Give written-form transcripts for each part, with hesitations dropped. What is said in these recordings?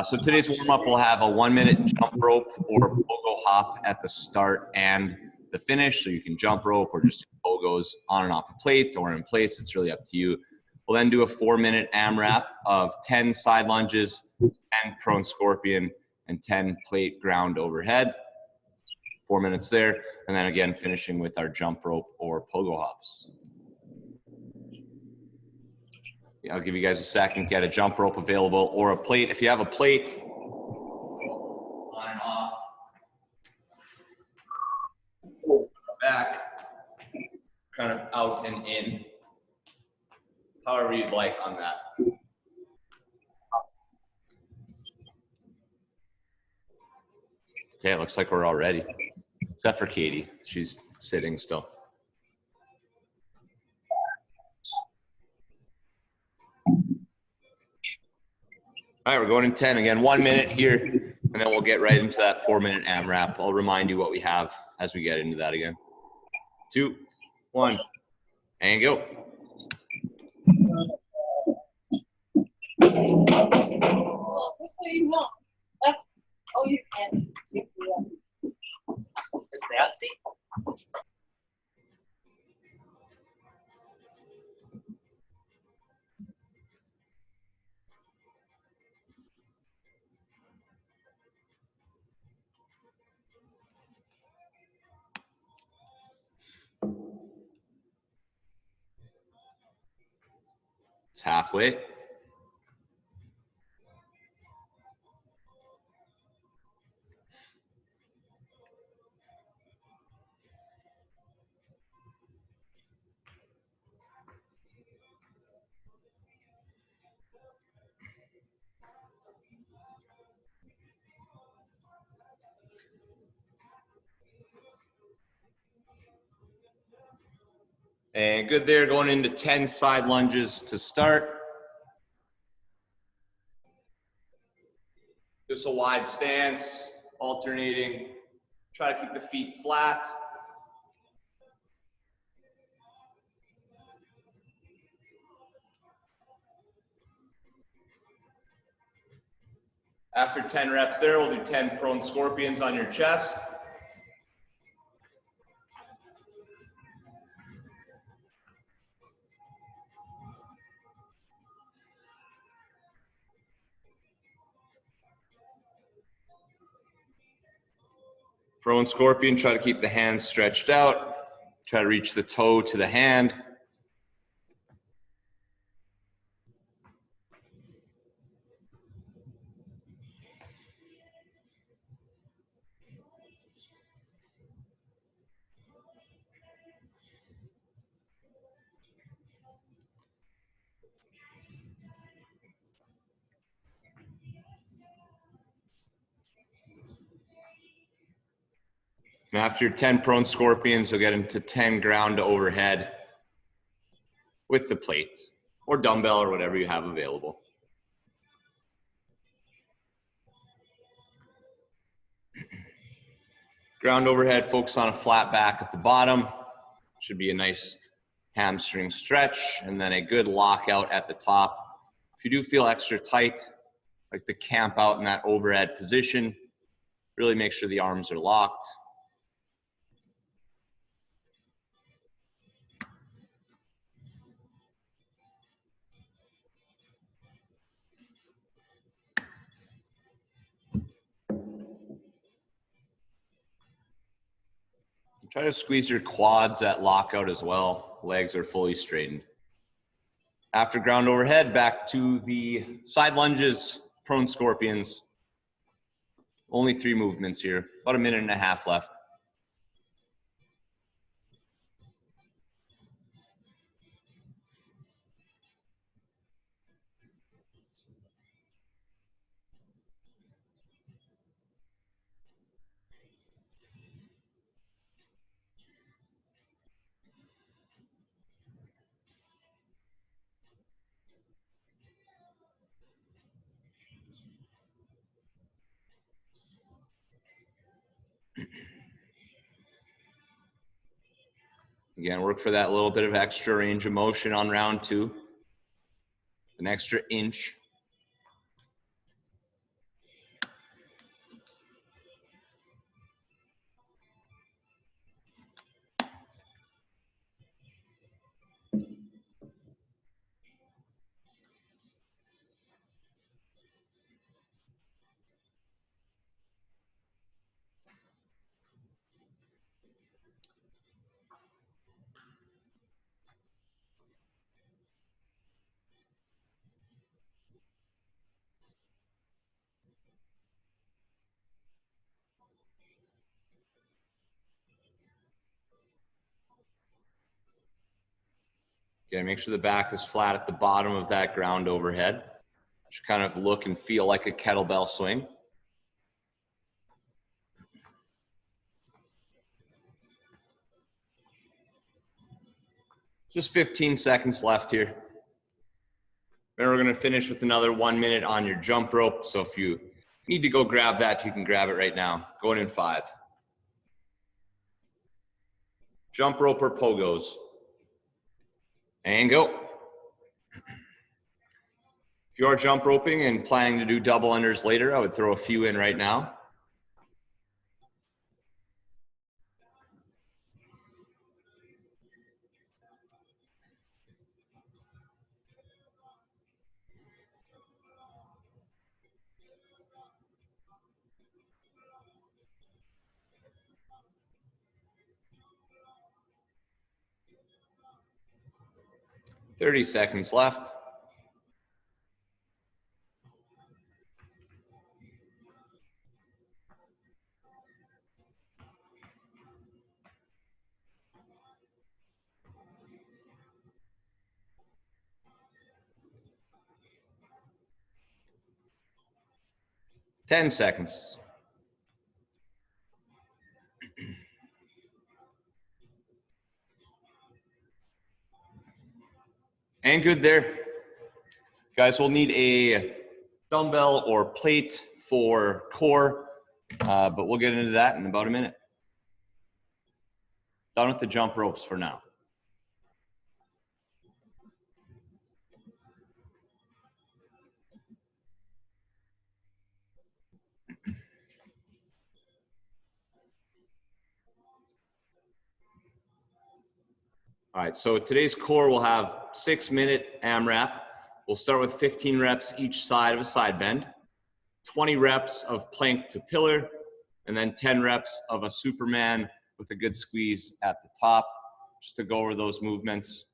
So today's warm-up will have a 1-minute jump rope or pogo hop at the start and the finish. So you can jump rope or just pogos on and off a plate or in place. It's really up to you. We'll then do a 4-minute AMRAP of 10 side lunges, 10 prone scorpion, and 10 plate ground overhead. 4 minutes there. And then again, finishing with our jump rope or pogo hops. I'll give you guys a second, get a jump rope available or a plate. If you have a plate, on and off, back, kind of out and in, however you'd like on that. Okay, it looks like we're all ready, except for Katie. She's sitting still. All right, we're going in 10 again, 1 minute here, and then we'll get right into that 4-minute AMRAP. I'll remind you what we have as we get into that again. 2, 1, and go. Just so you know, that's all you can see. It's nasty. It's halfway. And good there, going into 10 side lunges to start. Just a wide stance, alternating. Try to keep the feet flat. After 10 reps there, we'll do 10 prone scorpions on your chest. Prone scorpion, try to keep the hands stretched out. Try to reach the toe to the hand. And after 10 prone scorpions, you'll get into 10 ground to overhead with the plate or dumbbell or whatever you have available. Ground overhead, focus on a flat back at the bottom. Should be a nice hamstring stretch, and then a good lockout at the top. If you do feel extra tight, like to camp out in that overhead position, really make sure the arms are locked. Try to squeeze your quads at lockout as well. Legs are fully straightened. After ground overhead, back to the side lunges, prone scorpions. Only 3 movements here, about a minute and a half left. Again, work for that little bit of extra range of motion on round 2. An extra inch. Okay, make sure the back is flat at the bottom of that ground overhead. Just kind of look and feel like a kettlebell swing. Just 15 seconds left here. Then we're gonna finish with another 1 minute on your jump rope. So if you need to go grab that, you can grab it right now. Going in 5. Jump rope or pogos. And go. If you are jump roping and planning to do double unders later, I would throw a few in right now. "30 seconds left. "10 seconds. And good there. Guys, we'll need a dumbbell or plate for core, but we'll get into that in about a minute. Done with the jump ropes for now. All right, so today's core will have 6-minute AMRAP. We'll start with 15 reps each side of a side bend, 20 reps of plank to pillar, and then 10 reps of a Superman with a good squeeze at the top, just to go over those movements.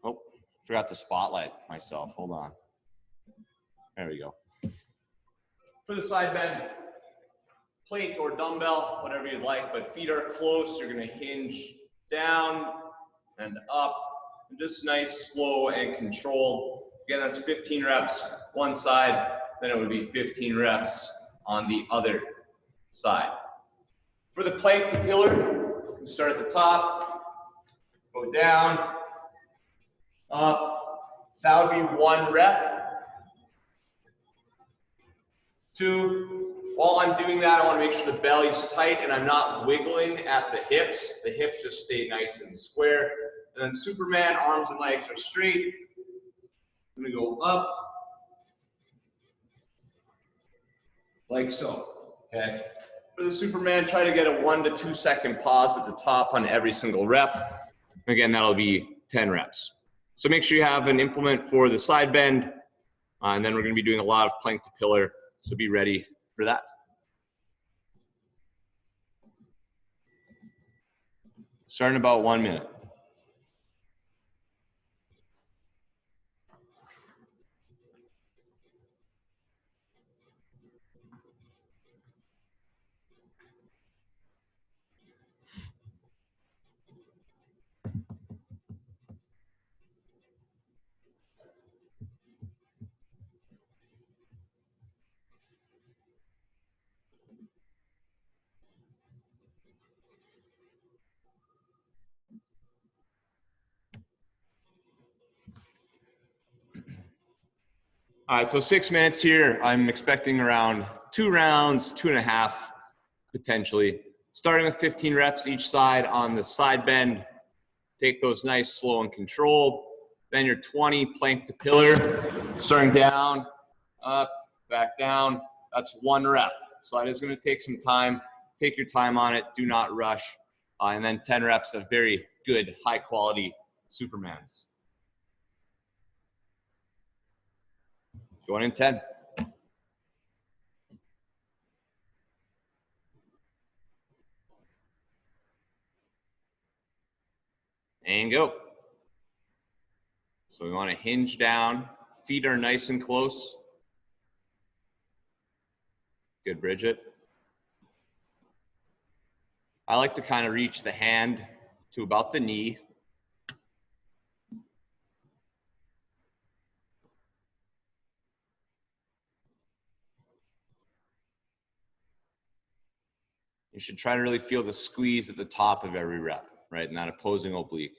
Oh, forgot to spotlight myself. Hold on. There we go. For the side bend, plate or dumbbell, whatever you'd like, but feet are close. You're gonna hinge down and up, and just nice, slow, and controlled. Again, that's 15 reps one side, then it would be 15 reps on the other side. For the plank to pillar, you can start at the top, go down, up. That would be 1 rep. 2. While I'm doing that, I want to make sure the belly's tight and I'm not wiggling at the hips. The hips just stay nice and square. And then Superman, arms and legs are straight. I'm going to go up like so. Okay. For the Superman, try to get a 1 to 2 second pause at the top on every single rep. Again, that'll be 10 reps. So make sure you have an implement for the side bend, and then we're going to be doing a lot of plank to pillar. So be ready for that. Starting in about 1 minute. All right, so 6 minutes here. I'm expecting around 2 rounds, 2.5 potentially. Starting with 15 reps each side on the side bend. Take those nice, slow, and controlled. Then your 20 plank to pillar. Starting down, up, back down. That's 1 rep. So that is going to take some time. Take your time on it. Do not rush. And then 10 reps of very good, high-quality Supermans. Going in 10. And go. So we want to hinge down. Feet are nice and close. Good, Bridget. I like to kind of reach the hand to about the knee. You should try to really feel the squeeze at the top of every rep, right? In that opposing oblique.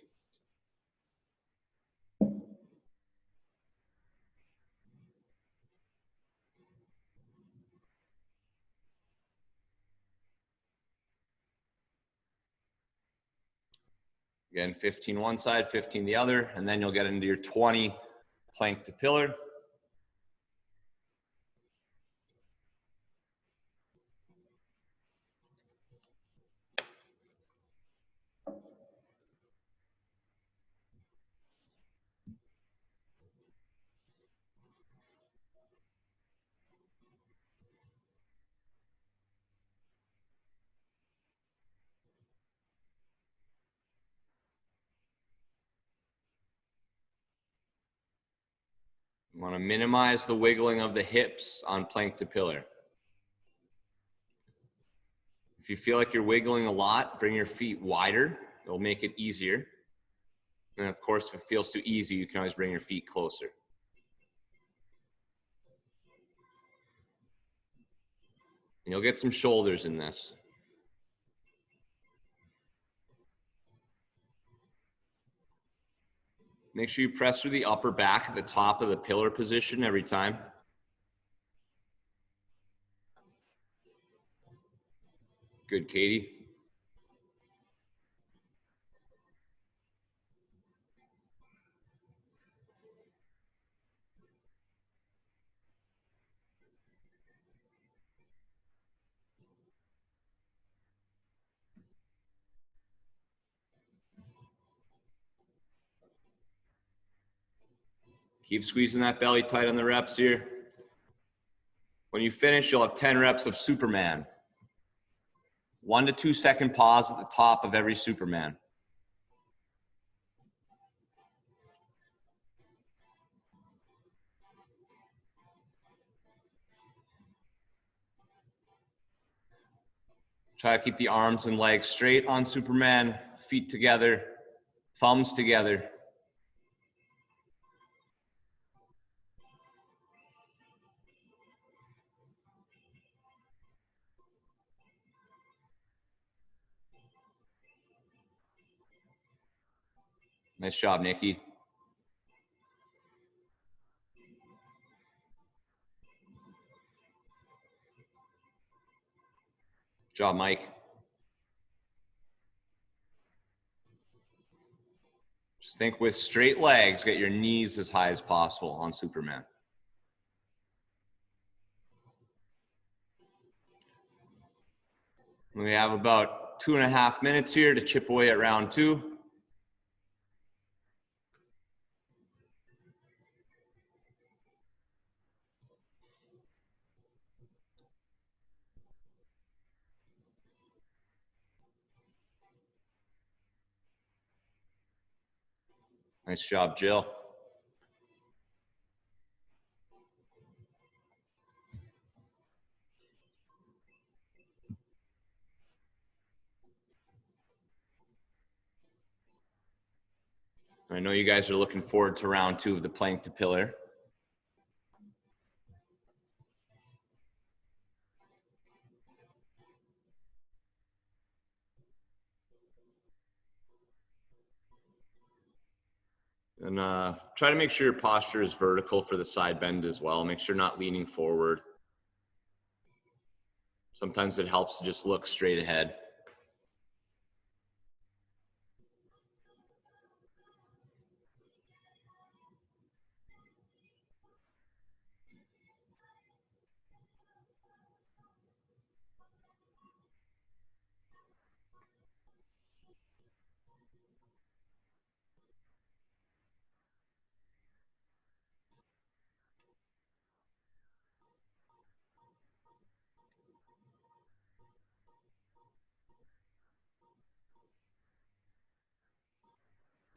Again, 15 one side, 15 the other, and then you'll get into your 20 plank to pillar. You want to minimize the wiggling of the hips on plank to pillar. If you feel like you're wiggling a lot, bring your feet wider. It'll make it easier. And of course, if it feels too easy, you can always bring your feet closer. And you'll get some shoulders in this. Make sure you press through the upper back at the top of the pillar position every time. Good, Katie. Keep squeezing that belly tight on the reps here. When you finish, you'll have 10 reps of Superman. 1 to 2 second pause at the top of every Superman. Try to keep the arms and legs straight on Superman, feet together, thumbs together. Nice job, Nikki. Good job, Mike. Just think with straight legs, get your knees as high as possible on Superman. We have about 2.5 minutes here to chip away at round 2. Nice job, Jill. I know you guys are looking forward to round 2 of the plank to pillar. And try to make sure your posture is vertical for the side bend as well. Make sure you're not leaning forward. Sometimes it helps to just look straight ahead.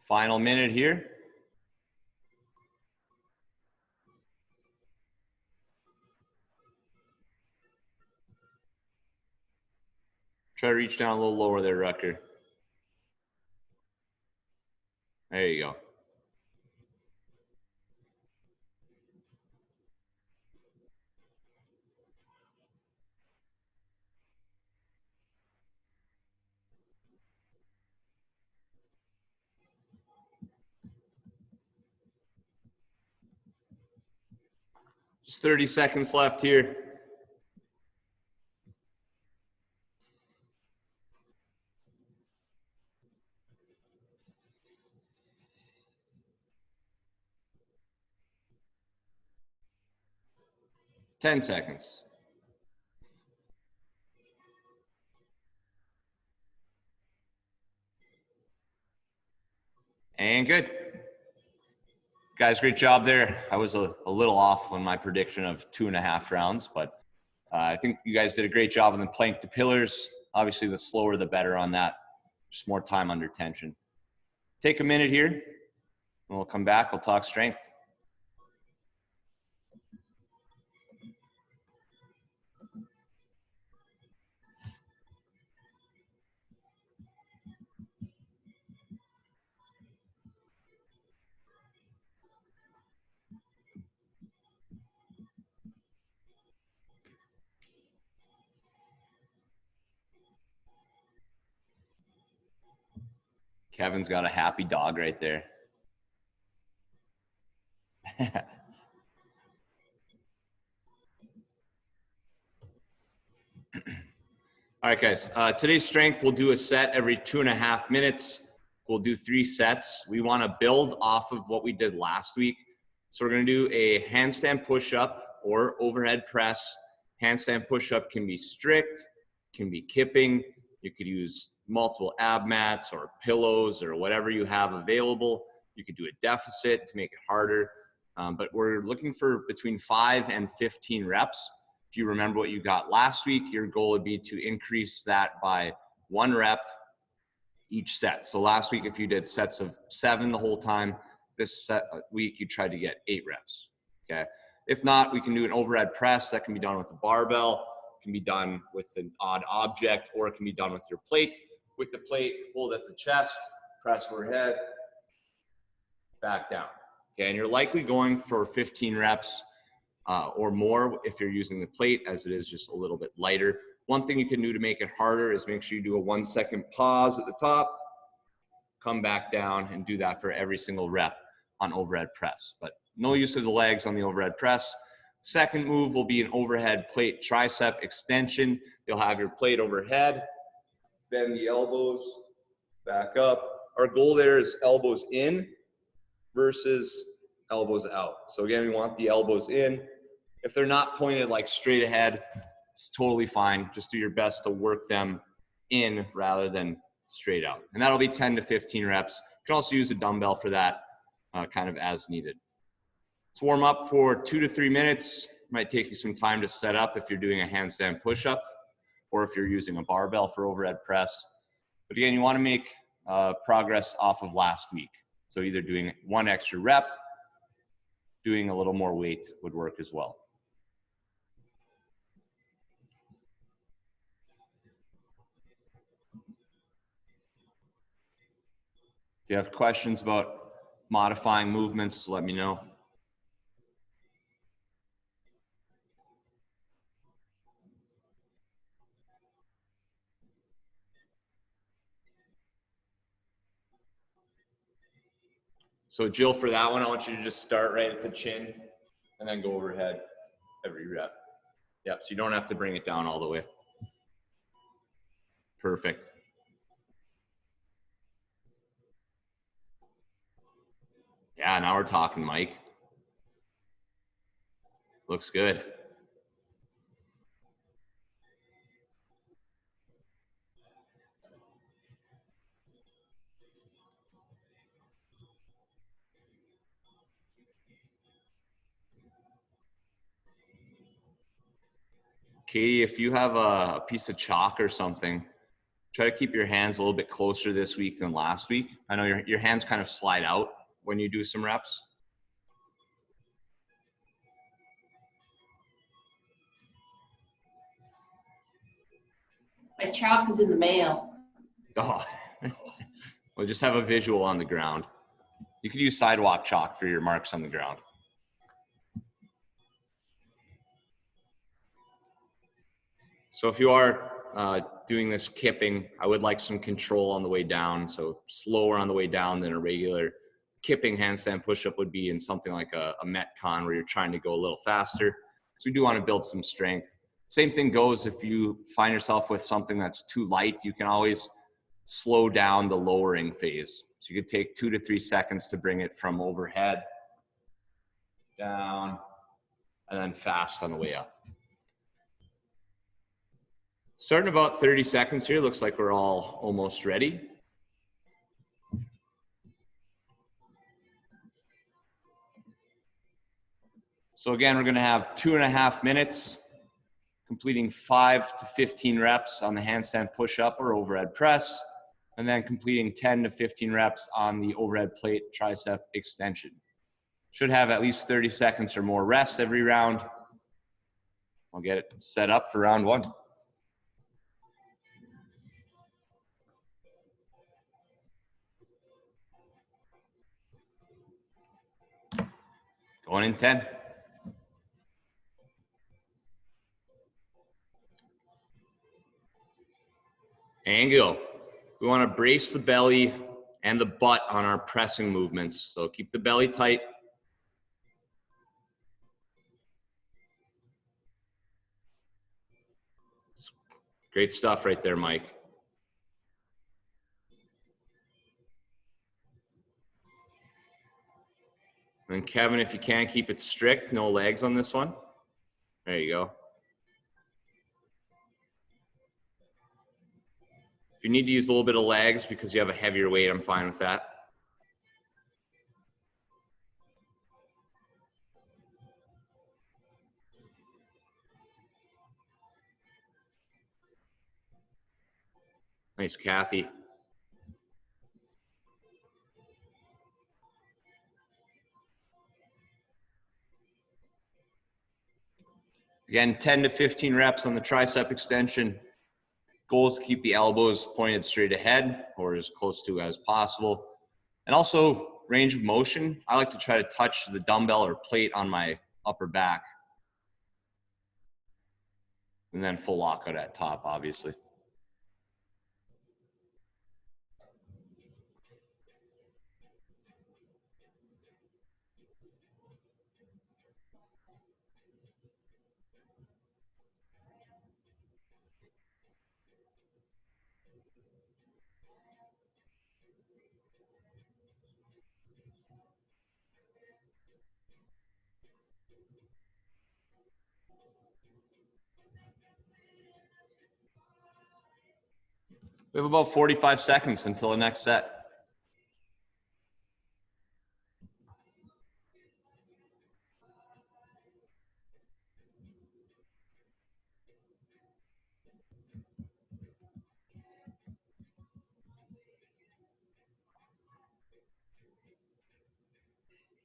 Final minute here. Try to reach down a little lower there, Rucker. There you go. Just 30 seconds left here. Ten seconds. And good. Guys, great job there. I was a little off on my prediction of 2.5 rounds, but I think you guys did a great job on the plank to pillars. Obviously, the slower the better on that. Just more time under tension. Take a minute here, and we'll come back. We'll talk strength. Kevin's got a happy dog right there. All right, guys. Today's strength, we'll do a set every 2.5 minutes. We'll do 3 sets. We want to build off of what we did last week. So we're going to do a handstand push-up or overhead press. Handstand push-up can be strict, can be kipping. You could use multiple ab mats or pillows or whatever you have available. You could do a deficit to make it harder. But we're looking for between 5 and 15 reps. If you remember what you got last week, your goal would be to increase that by 1 rep each set. So last week, if you did sets of 7 the whole time, this week you tried to get 8 reps, okay? If not, we can do an overhead press. That can be done with a barbell, can be done with an odd object, or it can be done with your plate. With the plate, hold at the chest, press overhead, back down, okay? And you're likely going for 15 reps or more if you're using the plate, as it is just a little bit lighter. One thing you can do to make it harder is make sure you do a 1-second pause at the top, come back down, and do that for every single rep on overhead press. But no use of the legs on the overhead press. Second move will be an overhead plate tricep extension. You'll have your plate overhead, bend the elbows, back up. Our goal there is elbows in versus elbows out. So again, we want the elbows in. If they're not pointed like straight ahead, it's totally fine. Just do your best to work them in rather than straight out. And that'll be 10 to 15 reps. You can also use a dumbbell for that, kind of as needed. Let's warm up for 2 to 3 minutes. It might take you some time to set up if you're doing a handstand push-up or if you're using a barbell for overhead press. But again, you want to make progress off of last week. So either doing 1 extra rep, doing a little more weight would work as well. If you have questions about modifying movements, let me know. So Jill, for that one, I want you to just start right at the chin and then go overhead every rep. Yep, so you don't have to bring it down all the way. Perfect. Yeah, now we're talking, Mike. Looks good. Katie, if you have a piece of chalk or something, try to keep your hands a little bit closer this week than last week. I know your hands kind of slide out when you do some reps. My chalk is in the mail. Oh, we'll just have a visual on the ground. You could use sidewalk chalk for your marks on the ground. So if you are doing this kipping, I would like some control on the way down. So slower on the way down than a regular kipping handstand push-up would be in something like a MetCon where you're trying to go a little faster. So we do want to build some strength. Same thing goes if you find yourself with something that's too light, you can always slow down the lowering phase. So you could take 2 to 3 seconds to bring it from overhead down and then fast on the way up. Starting about 30 seconds here, looks like we're all almost ready. So again, we're gonna have 2.5 minutes, completing 5 to 15 reps on the handstand push-up or overhead press, and then completing 10 to 15 reps on the overhead plate tricep extension. Should have at least 30 seconds or more rest every round. I'll get it set up for round 1. Going in 10. And go. We want to brace the belly and the butt on our pressing movements. So keep the belly tight. Great stuff right there, Mike. And Kevin, if you can, keep it strict. No legs on this one. There you go. If you need to use a little bit of legs because you have a heavier weight, I'm fine with that. Nice, Kathy. Again, 10 to 15 reps on the tricep extension. Goal is to keep the elbows pointed straight ahead or as close to as possible. And also range of motion. I like to try to touch the dumbbell or plate on my upper back. And then full lockout at top, obviously. We have about 45 seconds until the next set.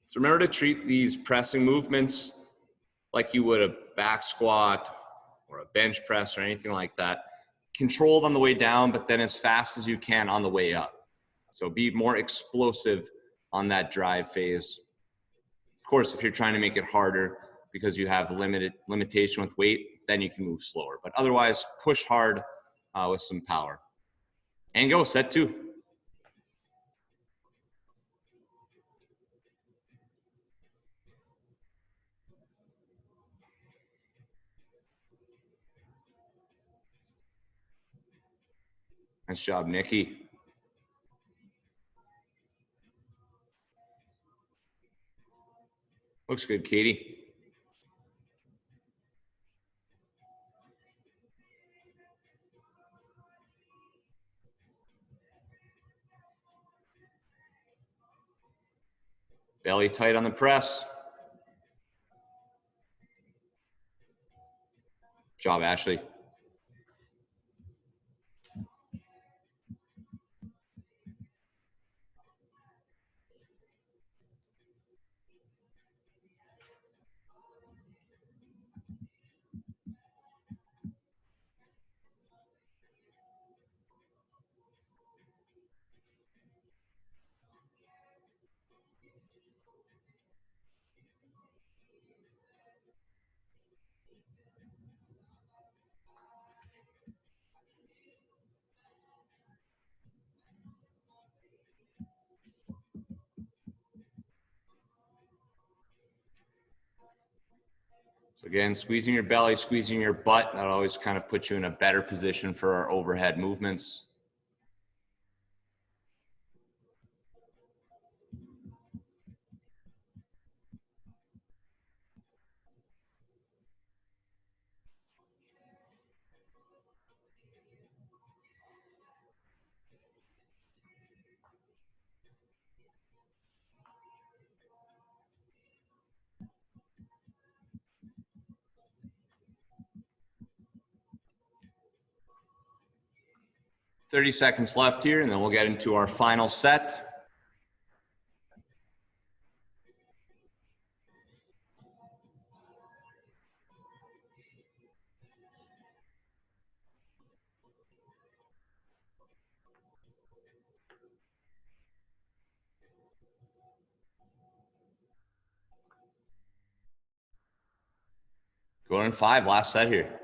So remember to treat these pressing movements like you would a back squat or a bench press or anything like that. Controlled on the way down, but then as fast as you can on the way up. So be more explosive on that drive phase. Of course, if you're trying to make it harder because you have limitation with weight, then you can move slower. But otherwise, push hard with some power. And go, set 2. Nice job, Nikki. Looks good, Katie. Belly tight on the press. Job, Ashley. So again, squeezing your belly, squeezing your butt, that always kind of puts you in a better position for our overhead movements. "30 seconds left here, and then we'll get into our final set. Going in 5, last set here.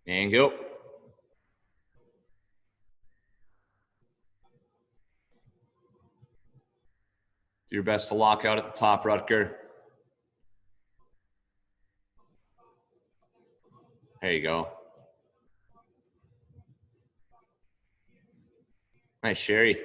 And go. Do your best to lock out at the top, Rutger. There you go. Nice, Sherry.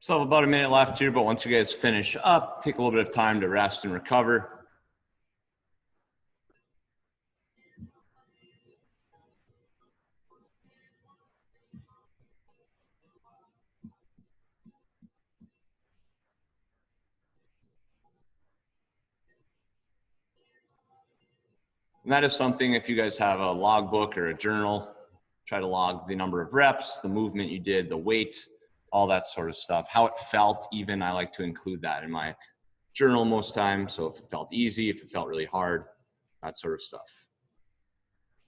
So about a minute left here, but once you guys finish up, take a little bit of time to rest and recover. And that is something, if you guys have a logbook or a journal, try to log the number of reps, the movement you did, the weight, all that sort of stuff. How it felt even, I like to include that in my journal most times. So if it felt easy, if it felt really hard, that sort of stuff.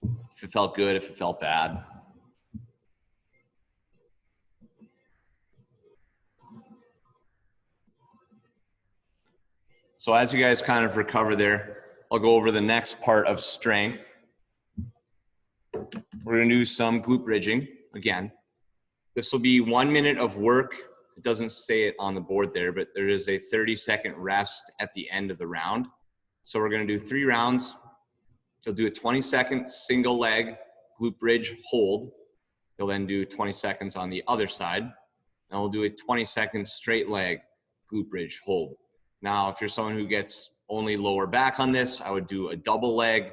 If it felt good, if it felt bad. So as you guys kind of recover there, I'll go over the next part of strength. We're going to do some glute bridging again. This will be 1 minute of work. It doesn't say it on the board there, but there is a 30-second rest at the end of the round. So we're going to do 3 rounds. You'll do a 20-second single leg glute bridge hold. You'll then do 20 seconds on the other side. And we'll do a 20-second straight leg glute bridge hold. Now, if you're someone who gets only lower back on this, I would do a double leg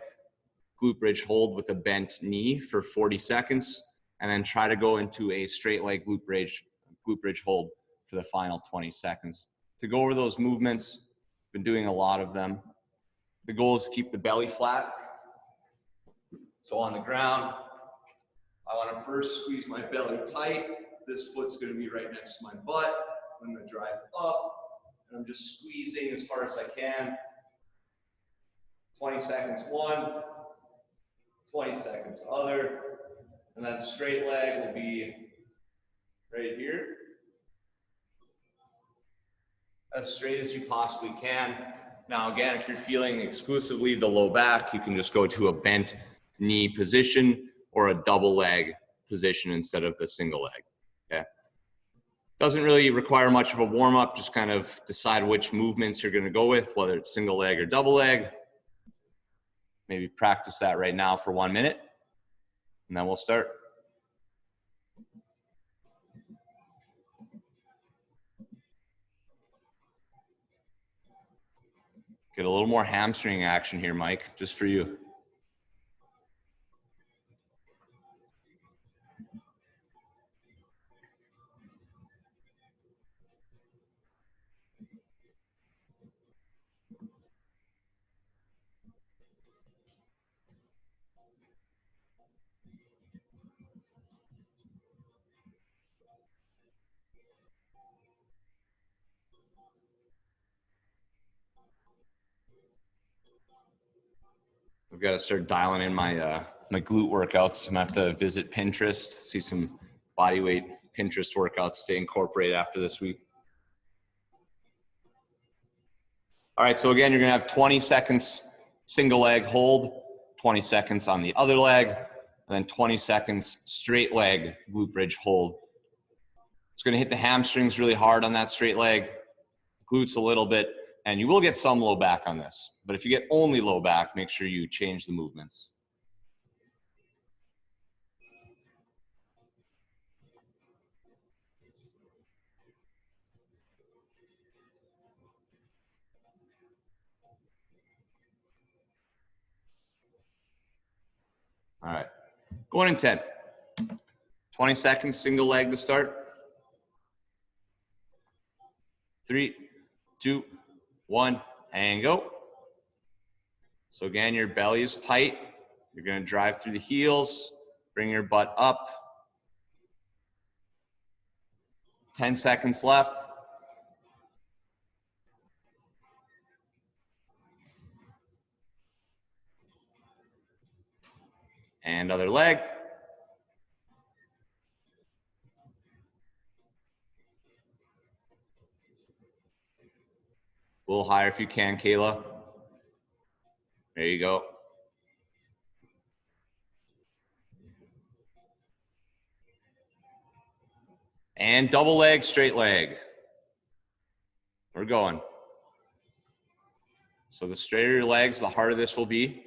glute bridge hold with a bent knee for 40 seconds, and then try to go into a straight leg glute bridge hold for the final 20 seconds. To go over those movements, been doing a lot of them. The goal is to keep the belly flat. So on the ground, I want to first squeeze my belly tight. This foot's going to be right next to my butt. I'm going to drive up, and I'm just squeezing as far as I can. 20 seconds one, 20 seconds other, and then straight leg will be right here. As straight as you possibly can. Now again, if you're feeling exclusively the low back, you can just go to a bent knee position or a double leg position instead of the single leg, okay? Doesn't really require much of a warm-up, just kind of decide which movements you're gonna go with, whether it's single leg or double leg. Maybe practice that right now for 1 minute, and then we'll start. Get a little more hamstring action here, Mike, just for you. I've got to start dialing in my my glute workouts. I'm gonna have to visit Pinterest, see some body weight Pinterest workouts to incorporate after this week. All right, so again, you're gonna have 20 seconds single leg hold, 20 seconds on the other leg, and then 20 seconds straight leg glute bridge hold. It's gonna hit the hamstrings really hard on that straight leg, glutes a little bit, and you will get some low back on this. But if you get only low back, make sure you change the movements. All right, going in 10. 20 seconds, single leg to start. 3, 2, 1, and go. So again, your belly is tight. You're gonna drive through the heels, bring your butt up. 10 seconds left. And other leg. A little higher if you can, Kayla. There you go. And double leg, straight leg. We're going. So the straighter your legs, the harder this will be.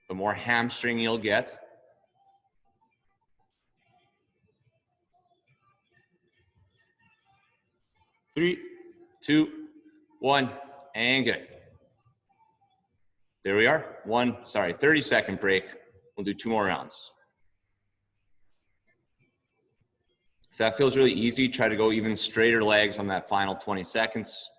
The more hamstring you'll get. Three, 2, 1, and good. There we are. 30-second break. We'll do 2 more rounds. If that feels really easy, try to go even straighter legs on that final 20 seconds.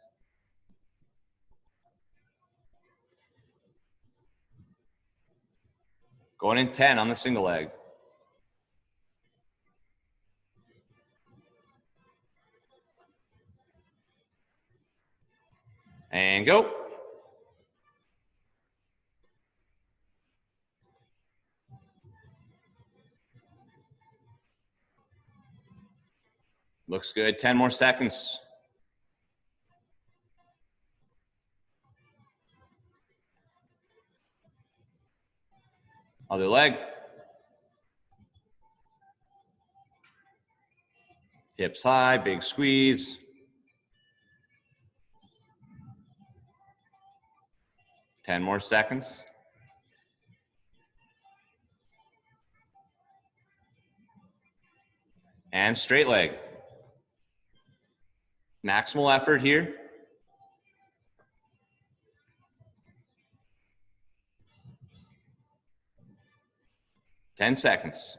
Going in 10 on the single leg. And go. Looks good. 10 more seconds. Other leg. Hips high, big squeeze. 10 more seconds. And straight leg. Maximal effort here. Ten seconds.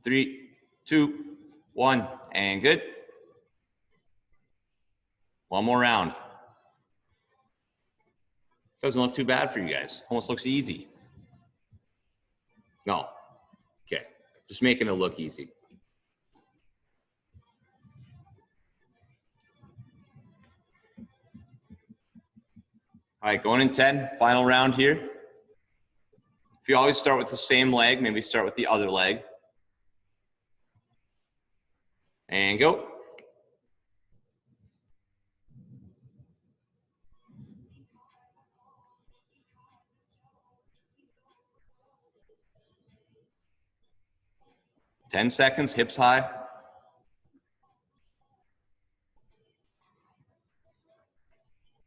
3, 2, 1, and good. One more round. Doesn't look too bad for you guys. Almost looks easy. No. Okay. Just making it look easy. All right, going in 10, final round here. If you always start with the same leg, maybe start with the other leg. And go. 10 seconds, hips high.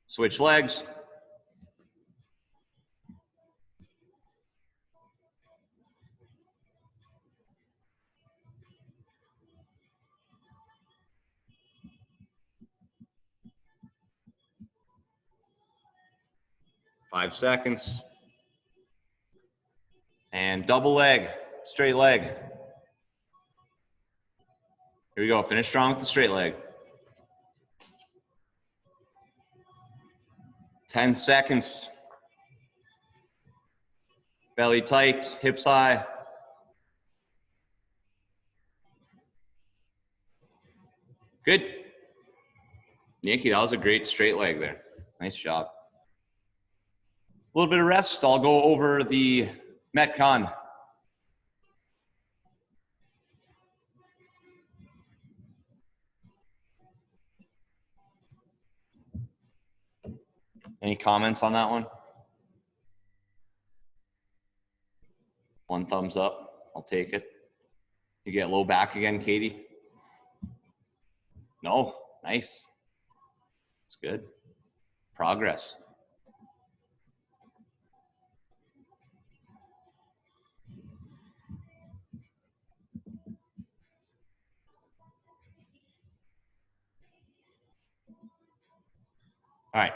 Switch legs. Five seconds. And double leg, straight leg. Here we go, finish strong with the straight leg. 10 seconds. Belly tight, hips high. Good. Nikki, that was a great straight leg there. Nice job. A little bit of rest. I'll go over the MetCon. Any comments on that one? One thumbs up. I'll take it. You get low back again, Katie? No. Nice. That's good. Progress. All right.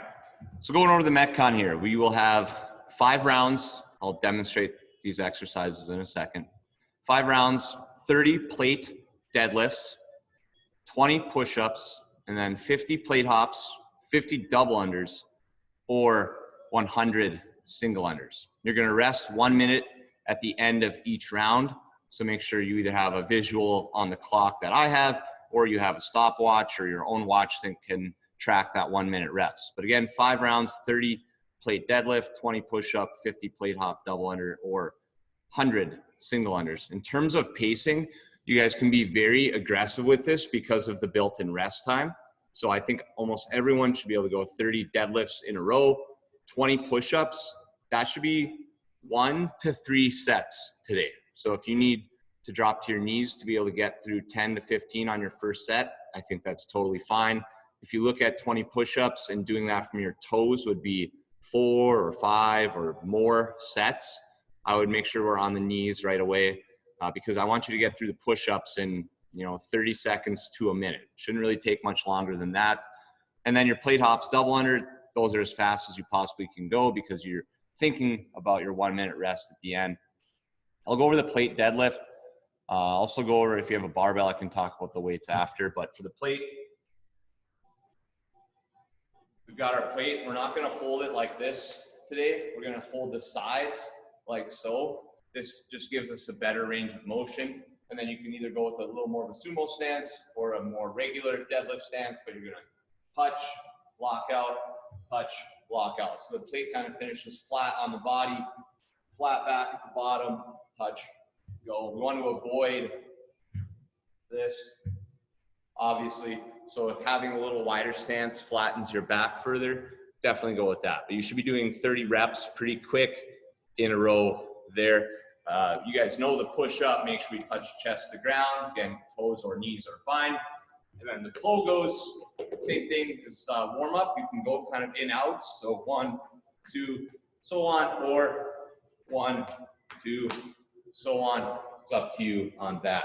So going over the MetCon here, we will have 5 rounds. I'll demonstrate these exercises in a second. 5 rounds, 30 plate deadlifts, 20 push-ups, and then 50 plate hops, 50 double unders, or 100 single unders. You're gonna rest 1 minute at the end of each round. So make sure you either have a visual on the clock that I have, or you have a stopwatch or your own watch that can track that 1 minute rest. But again, 5 rounds, 30 plate deadlift, 20 push-up, 50 plate hop, double under, or 100 single unders. In terms of pacing, you guys can be very aggressive with this because of the built-in rest time. So I think almost everyone should be able to go 30 deadlifts in a row, 20 push-ups. That should be 1 to 3 sets today. So if you need to drop to your knees to be able to get through 10 to 15 on your first set, I think that's totally fine. If you look at 20 push-ups and doing that from your toes would be 4 or 5 or more sets, I would make sure we're on the knees right away because I want you to get through the push-ups in 30 seconds to a minute. Shouldn't really take much longer than that. And then your plate hops, double under, those are as fast as you possibly can go because you're thinking about your 1 minute rest at the end. I'll go over the plate deadlift. Also go over, if you have a barbell, I can talk about the weights after, but for the plate, we've got our plate. We're not going to hold it like this today. We're going to hold the sides like so. This just gives us a better range of motion. And then you can either go with a little more of a sumo stance or a more regular deadlift stance, but you're going to touch, lock out, touch, lock out. So the plate kind of finishes flat on the body, flat back at the bottom, touch, go. We want to avoid this, obviously. So if having a little wider stance flattens your back further, definitely go with that. But you should be doing 30 reps pretty quick in a row there. You guys know the push-up, make sure we touch chest to ground. Again, toes or knees are fine. And then the plogos, same thing as warm-up. You can go kind of in, out. So 1, 2, so on, or 1, 2, so on. It's up to you on that.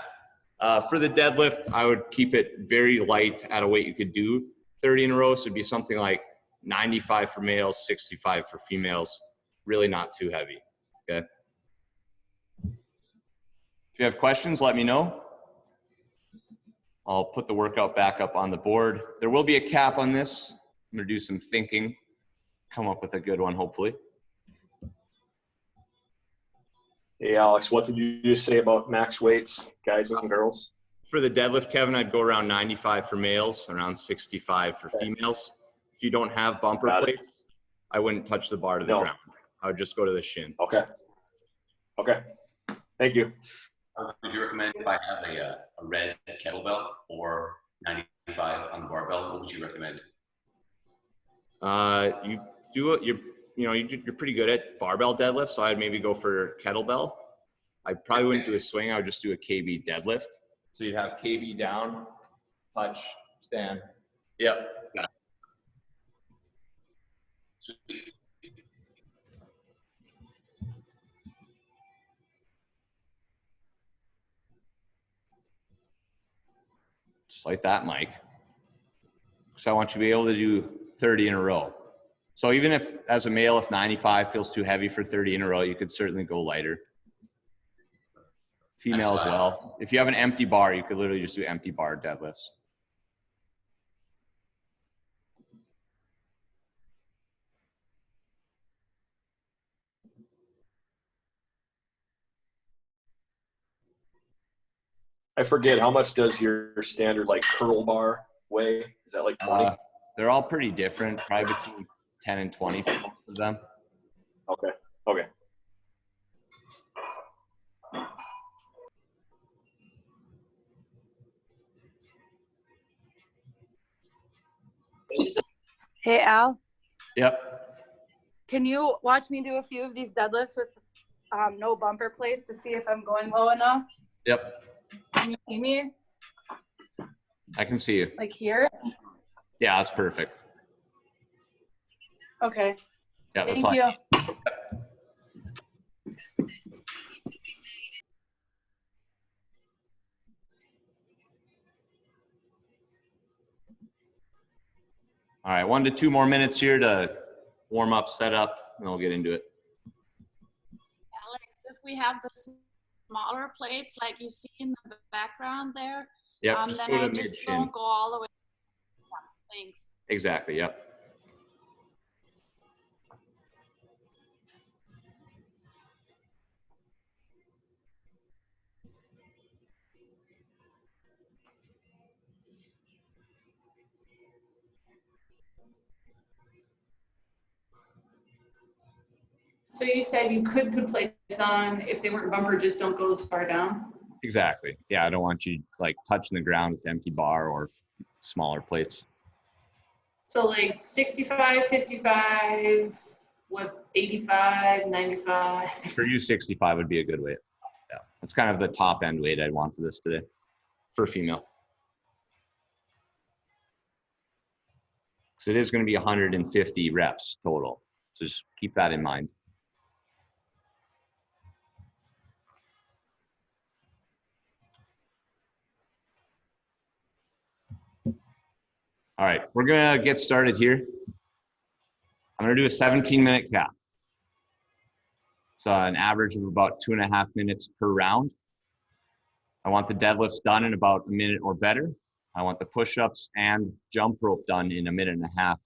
For the deadlift, I would keep it very light at a weight you could do 30 in a row. So it'd be something like 95 for males, 65 for females. Really not too heavy, okay? If you have questions, let me know. I'll put the workout back up on the board. There will be a cap on this. I'm gonna do some thinking, come up with a good one, hopefully. Hey, Alex, what did you just say about max weights, guys and girls? For the deadlift, Kevin, I'd go around 95 for males, around 65 for females. If you don't have bumper plates, I wouldn't touch the bar to the ground. I would just go to the shin. Okay. Okay. Thank you. Would you recommend if I have a red kettlebell or 95 on the barbell? What would you recommend? You do it. You're pretty good at barbell deadlift, so I'd maybe go for kettlebell. I probably wouldn't do a swing. I would just do a KB deadlift. So you'd have KB down, touch, stand. Yep. Just like that, Mike. So I want you to be able to do 30 in a row. So even if, as a male, if 95 feels too heavy for 30 in a row, you could certainly go lighter. Female as well. If you have an empty bar, you could literally just do empty bar deadlifts. I forget, how much does your standard like curl bar weigh? Is that like 20? They're all pretty different, probably between 10 and 20 for most of them. Okay. Okay. Hey, Al, Yep. can you watch me do a few of these deadlifts with no bumper plates to see if I'm going low enough? Yep. Can you see me? I can see you. Like here? Yeah, that's perfect. Okay. Yeah, that's Thank fine. you. All right, 1 to 2 more minutes here to warm up, set up, and we'll get into it. Alex, if we have the smaller plates like you see in the background there, Yep, just then go to I just mid-shin. don't go all the way. Yeah, thanks. Exactly, yep. So you said you could put plates on if they weren't bumper, just don't go as far down? Exactly. Yeah, I don't want you like touching the ground with empty bar or smaller plates. So like 65, 55, what, 85, 95? For you, 65 would be a good weight. Yeah, that's kind of the top end weight I'd want for this today, for female. So it is going to be 150 reps total. So just keep that in mind. All right, we're going to get started here. I'm going to do a 17-minute cap. So an average of about 2.5 minutes per round. I want the deadlifts done in about a minute or better. I want the push-ups and jump rope done in a minute and a half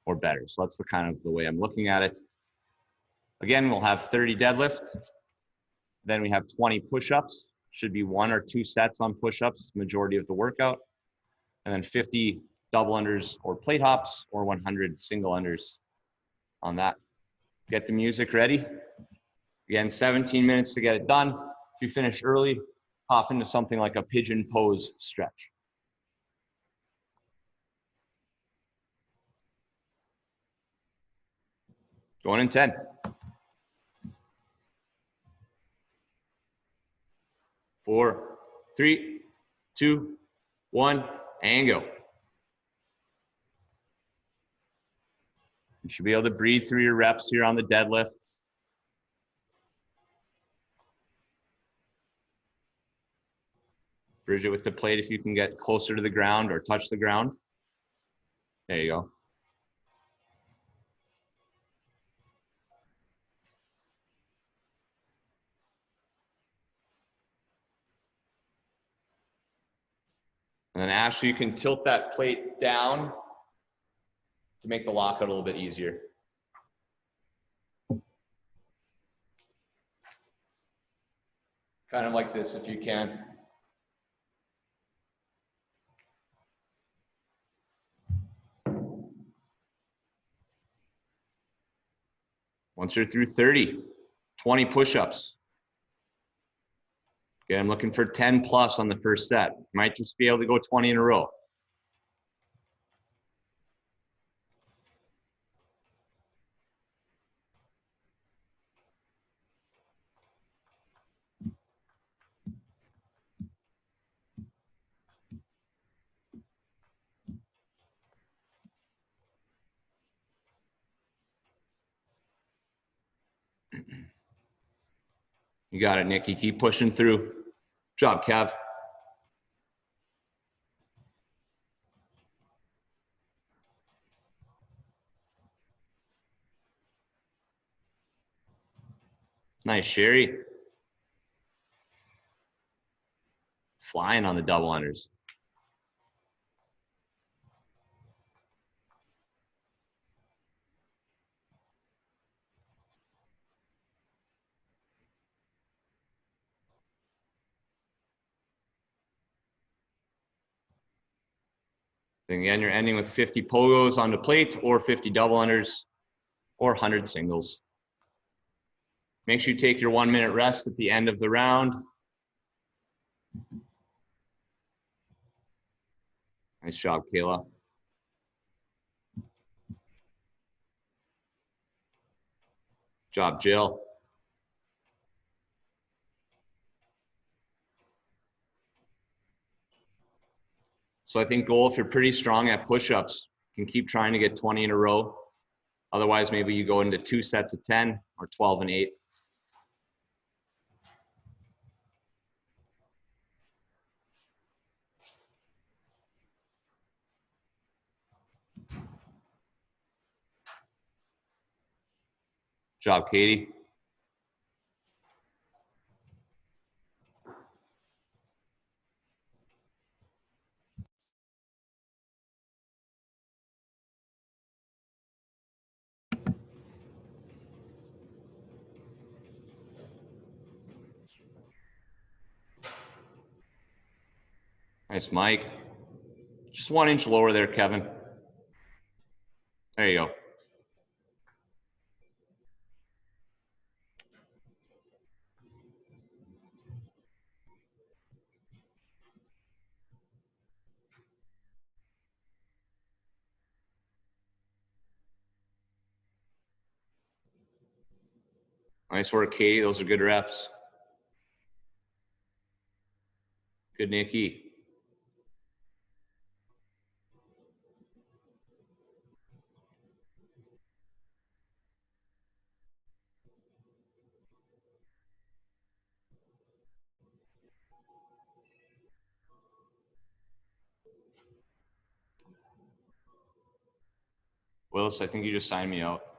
or better. So that's the kind of the way I'm looking at it. Again, we'll have 30 deadlift. Then we have 20 push-ups. Should be 1 or 2 sets on push-ups, majority of the workout. And then 50 double unders or plate hops or 100 single unders on that. Get the music ready. Again, 17 minutes to get it done. If you finish early, hop into something like a pigeon pose stretch. Going in 10. 4, 3, 2, 1, and go. You should be able to breathe through your reps here on the deadlift. Bridge it with the plate if you can get closer to the ground or touch the ground. There you go. And then Ashley, you can tilt that plate down to make the lockout a little bit easier. Kind of like this if you can. Once you're through 30, 20 push-ups. Okay, I'm looking for 10 plus on the first set. Might just be able to go 20 in a row. You got it, Nikki. Keep pushing through. Good job, Kev. Nice, Sherry. Flying on the double unders. Then again, you're ending with 50 pogos on the plate or 50 double unders or 100 singles. Make sure you take your 1 minute rest at the end of the round. Nice job, Kayla. Job, Jill. So I think goal, if you're pretty strong at push-ups, you can keep trying to get 20 in a row. Otherwise, maybe you go into 2 sets of 10 or 12 and 8. Job, Katie. Nice, Mike. Just 1 inch lower there, Kevin. There you go. Nice work, Katie. Those are good reps. Good, Nikki. Willis, I think you just signed me out.